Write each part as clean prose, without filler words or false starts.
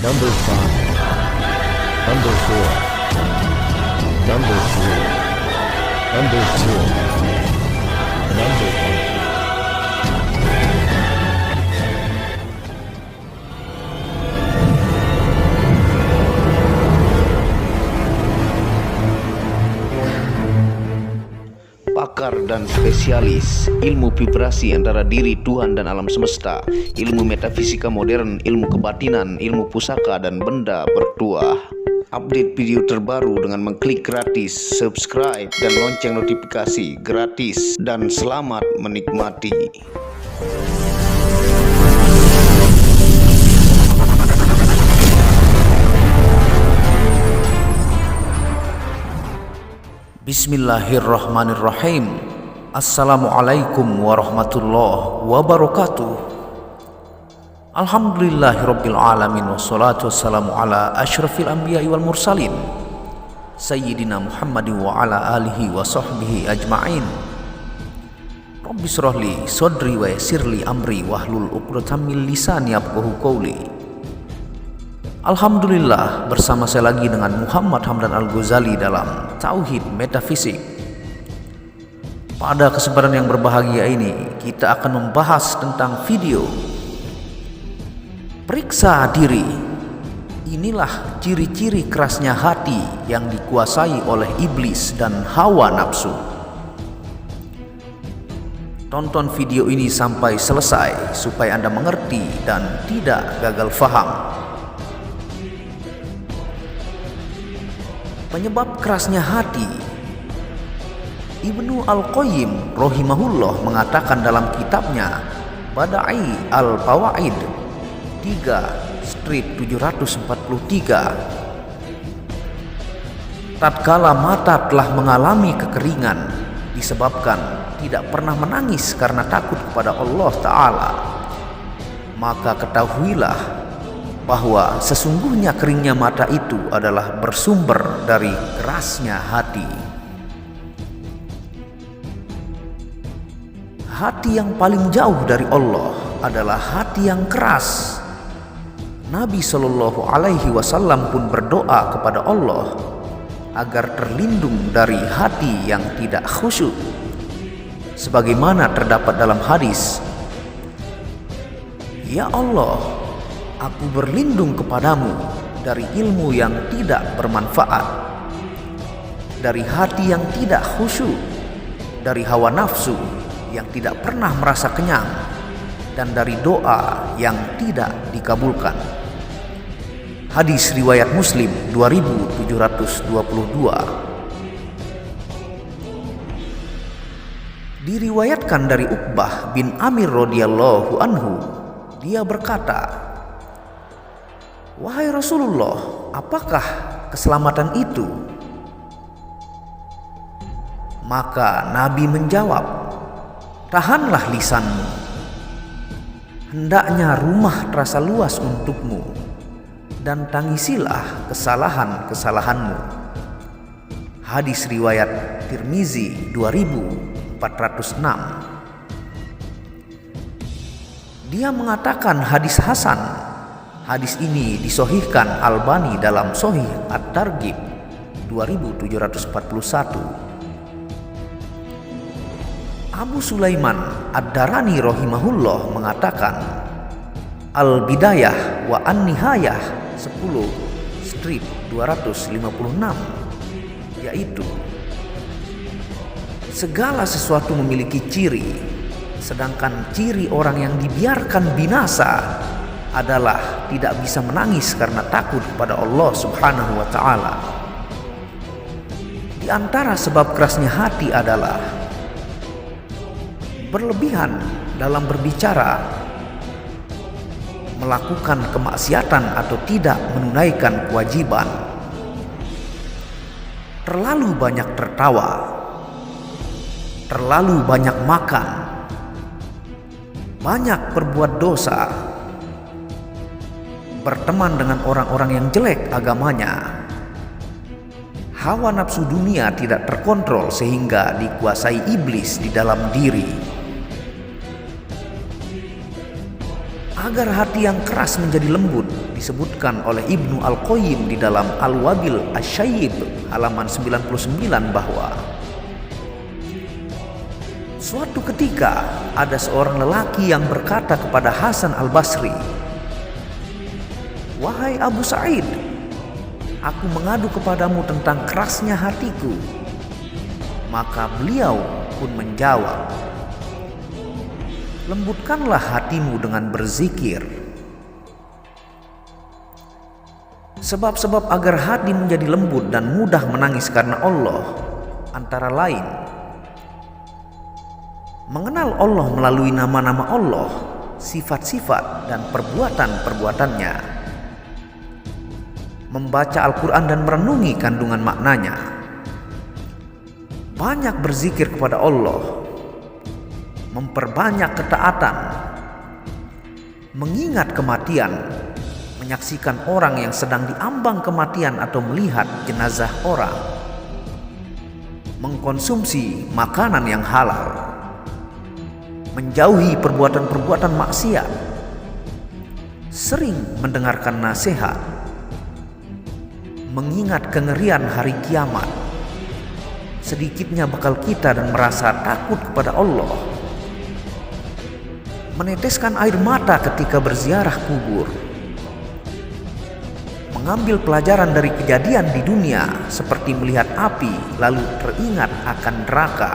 Number 5, Number 4, Number 3, Number 2, Number 1. Pakar dan spesialis ilmu vibrasi antara diri Tuhan dan alam semesta, ilmu metafisika modern, ilmu kebatinan, ilmu pusaka dan benda bertuah. Update video terbaru dengan mengklik gratis, subscribe dan lonceng notifikasi gratis, dan selamat menikmati. Bismillahirrahmanirrahim. Assalamualaikum warahmatullahi wabarakatuh. Alhamdulillahirabbil alamin, wassalatu wassalamu ala asyrafil anbiya'i wal mursalin sayyidina Muhammadin wa ala alihi wa sahbihi ajma'in. Rabbi shrahli sadri wa yassirli amri wahlul 'uqdatam min lisani yafqahu qawli. Alhamdulillah, bersama saya lagi dengan Muhammad Hamdan Al-Ghazali dalam Tauhid Metafisik. Pada kesempatan yang berbahagia ini, kita akan membahas tentang video periksa diri. Inilah ciri-ciri kerasnya hati yang dikuasai oleh iblis dan hawa nafsu. Tonton video ini sampai selesai supaya Anda mengerti dan tidak gagal faham. Penyebab kerasnya hati, Ibnu Al-Qayyim rahimahullah mengatakan dalam kitabnya Bada'i Al-Fawaid 3/743, tatkala mata telah mengalami kekeringan disebabkan tidak pernah menangis karena takut kepada Allah Ta'ala, maka ketahuilah bahwa sesungguhnya keringnya mata itu adalah bersumber dari kerasnya hati. Hati yang paling jauh dari Allah adalah hati yang keras. Nabi Shallallahu Alaihi Wasallam pun berdoa kepada Allah agar terlindung dari hati yang tidak khusyuk, sebagaimana terdapat dalam hadis, "Ya Allah, aku berlindung kepadamu dari ilmu yang tidak bermanfaat, dari hati yang tidak khusyuk, dari hawa nafsu yang tidak pernah merasa kenyang, dan dari doa yang tidak dikabulkan." Hadis riwayat Muslim 2722. Diriwayatkan dari Uqbah bin Amir radhiyallahu anhu, dia berkata, "Wahai Rasulullah, apakah keselamatan itu?" Maka Nabi menjawab, "Tahanlah lisanmu. Hendaknya rumah terasa luas untukmu, dan tangisilah kesalahan-kesalahanmu." Hadis riwayat Tirmizi 2406. Dia mengatakan hadis hasan. Hadis ini disahihkan Albani dalam Sahih At-Targhib 2741. Abu Sulaiman Ad-Darani rahimahullah mengatakan, Al-Bidayah wa An-Nihayah 10/256, yaitu segala sesuatu memiliki ciri, sedangkan ciri orang yang dibiarkan binasa adalah tidak bisa menangis karena takut kepada Allah Subhanahu wa Ta'ala. Di antara sebab kerasnya hati adalah berlebihan dalam berbicara, melakukan kemaksiatan atau tidak menunaikan kewajiban, terlalu banyak tertawa, terlalu banyak makan, banyak berbuat dosa, berteman dengan orang-orang yang jelek agamanya, hawa nafsu dunia tidak terkontrol sehingga dikuasai iblis di dalam diri. Agar hati yang keras menjadi lembut, disebut disebutkan oleh Ibnu Al-Qayyim di dalam Al-Wabil Asy-Syaib halaman 99 bahwa suatu ketika ada seorang lelaki yang berkata kepada Hasan Al-Basri, "Wahai Abu Sa'id, aku mengadu kepadamu tentang kerasnya hatiku." Maka beliau pun menjawab, "Lembutkanlah hatimu dengan berzikir. Sebab-sebab agar hati menjadi lembut dan mudah menangis karena Allah antara lain mengenal Allah melalui nama-nama Allah, sifat-sifat dan perbuatan-perbuatannya, membaca Al-Quran dan merenungi kandungan maknanya, banyak berzikir kepada Allah, memperbanyak ketaatan, mengingat kematian, menyaksikan orang yang sedang diambang kematian atau melihat jenazah orang, mengkonsumsi makanan yang halal, menjauhi perbuatan-perbuatan maksiat, sering mendengarkan nasihat, mengingat kengerian hari kiamat, sedikitnya bekal kita dan merasa takut kepada Allah, meneteskan air mata ketika berziarah kubur, mengambil pelajaran dari kejadian di dunia seperti melihat api lalu teringat akan neraka,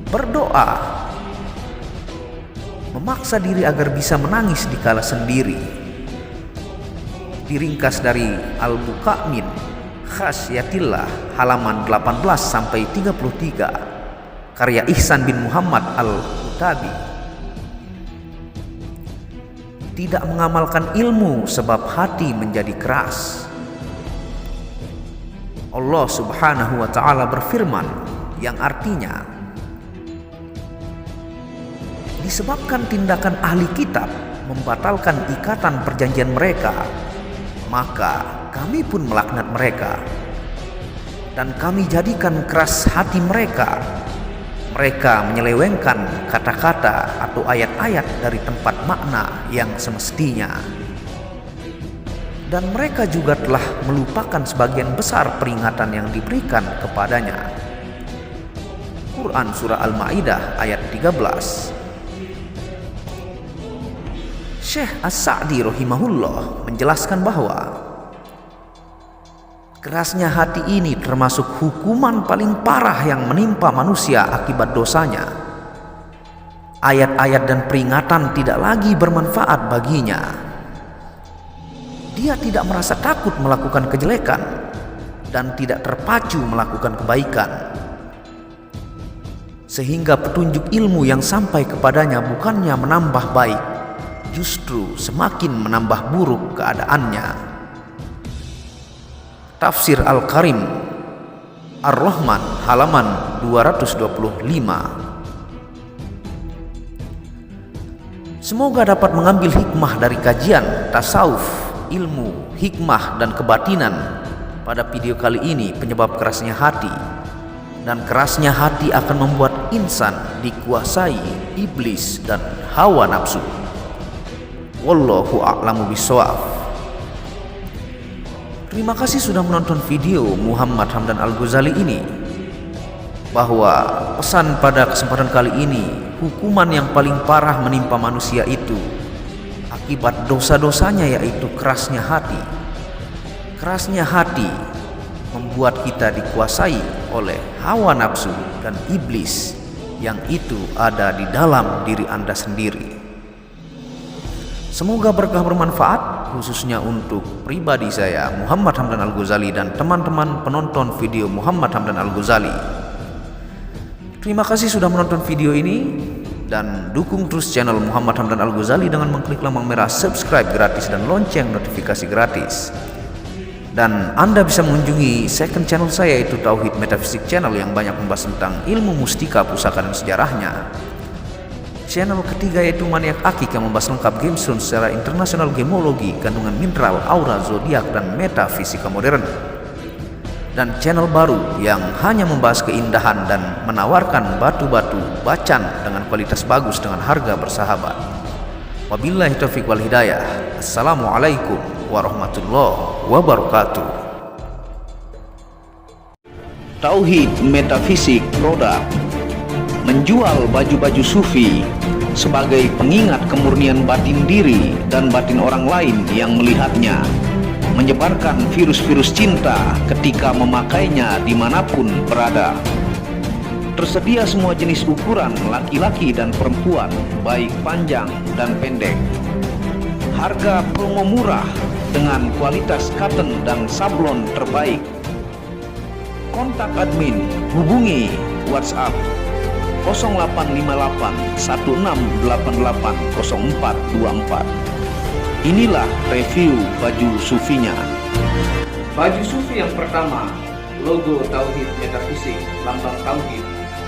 berdoa, memaksa diri agar bisa menangis di kala sendiri." Diringkas dari Al-Buka' Khasyatillah halaman 18 sampai 33 karya Ihsan bin Muhammad Al-Utabi. Tidak mengamalkan ilmu sebab hati menjadi keras. Allah Subhanahu wa taala berfirman yang artinya, disebabkan tindakan ahli kitab membatalkan ikatan perjanjian mereka, maka kami pun melaknat mereka dan kami jadikan keras hati mereka. Mereka menyelewengkan kata-kata atau ayat-ayat dari tempat makna yang semestinya, dan mereka juga telah melupakan sebagian besar peringatan yang diberikan kepadanya. Quran Surah Al-Ma'idah ayat 13. Syekh As-Sa'di rahimahullah menjelaskan bahwa kerasnya hati ini termasuk hukuman paling parah yang menimpa manusia akibat dosanya. Ayat-ayat dan peringatan tidak lagi bermanfaat baginya. Dia tidak merasa takut melakukan kejelekan dan tidak terpacu melakukan kebaikan, sehingga petunjuk ilmu yang sampai kepadanya bukannya menambah baik, justru semakin menambah buruk keadaannya. Tafsir Al-Karim Ar-Rahman halaman 225. Semoga dapat mengambil hikmah dari kajian tasawuf, ilmu, hikmah dan kebatinan pada video kali ini. Penyebab kerasnya hati, dan kerasnya hati akan membuat insan dikuasai iblis dan hawa nafsu. Wallahu a'lamu bishawab. Terima kasih sudah menonton video Muhammad Hamdan Al-Ghazali ini. Bahwa pesan pada kesempatan kali ini, hukuman yang paling parah menimpa manusia itu akibat dosa-dosanya, yaitu kerasnya hati. Kerasnya hati membuat kita dikuasai oleh hawa nafsu dan iblis yang itu ada di dalam diri Anda sendiri. Semoga berkah bermanfaat, khususnya untuk pribadi saya Muhammad Hamdan Al-Ghazali dan teman-teman penonton video Muhammad Hamdan Al-Ghazali. Terima kasih sudah menonton video ini, dan dukung terus channel Muhammad Hamdan Al-Ghazali dengan mengklik lambang merah subscribe gratis dan lonceng notifikasi gratis. Dan Anda bisa mengunjungi second channel saya, yaitu Tauhid Metafisik Channel, yang banyak membahas tentang ilmu mustika, pusaka dan sejarahnya. Channel ketiga yaitu Maniak Akik yang membahas lengkap game zone secara internasional, gemologi, kandungan mineral, aura, zodiak dan metafisika modern. Dan channel baru yang hanya membahas keindahan dan menawarkan batu-batu bacan dengan kualitas bagus dengan harga bersahabat. Wabillahi taufiq wal hidayah. Assalamualaikum warahmatullahi wabarakatuh. Tauhid Metafisik Produk menjual baju-baju sufi sebagai pengingat kemurnian batin diri dan batin orang lain yang melihatnya, menyebarkan virus-virus cinta ketika memakainya dimanapun berada. Tersedia semua jenis ukuran laki-laki dan perempuan, baik panjang dan pendek. Harga promo murah dengan kualitas cotton dan sablon terbaik. Kontak admin, hubungi WhatsApp 0858 1688 0424. Inilah review baju sufinya. Baju sufi yang pertama, logo Tauhid Metafisik, lambang Tauhid,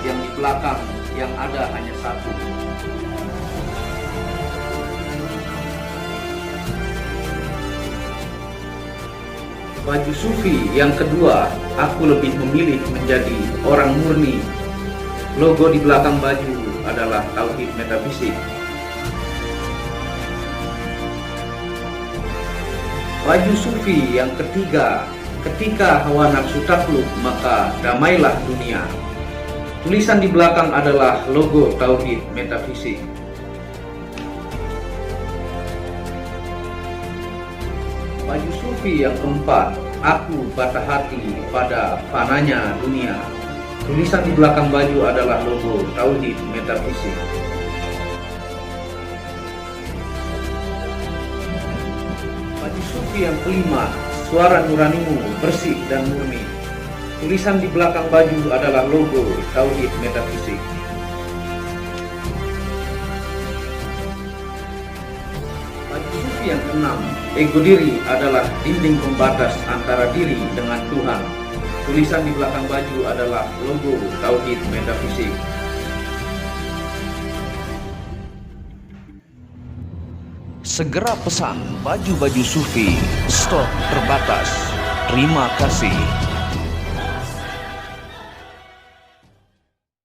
yang di belakang yang ada hanya satu. Baju sufi yang kedua, aku lebih memilih menjadi orang murni. Logo di belakang baju adalah Tauhid Metafisik. Baju sufi yang ketiga, ketika hawa nafsu takluk maka damailah dunia. Tulisan di belakang adalah logo Tauhid Metafisik. Baju sufi yang keempat, aku patah hati pada fananya dunia. Tulisan di belakang baju adalah logo Tauhid Metafisik. Baju sufi yang kelima, suara nuranimu bersih dan murni. Tulisan di belakang baju adalah logo Tauhid Metafisik. Baju sufi yang keenam, ego diri adalah dinding pembatas antara diri dengan Tuhan. Tulisan di belakang baju adalah logo Tauhid Metafisik. Segera pesan baju-baju sufi, stok terbatas. Terima kasih.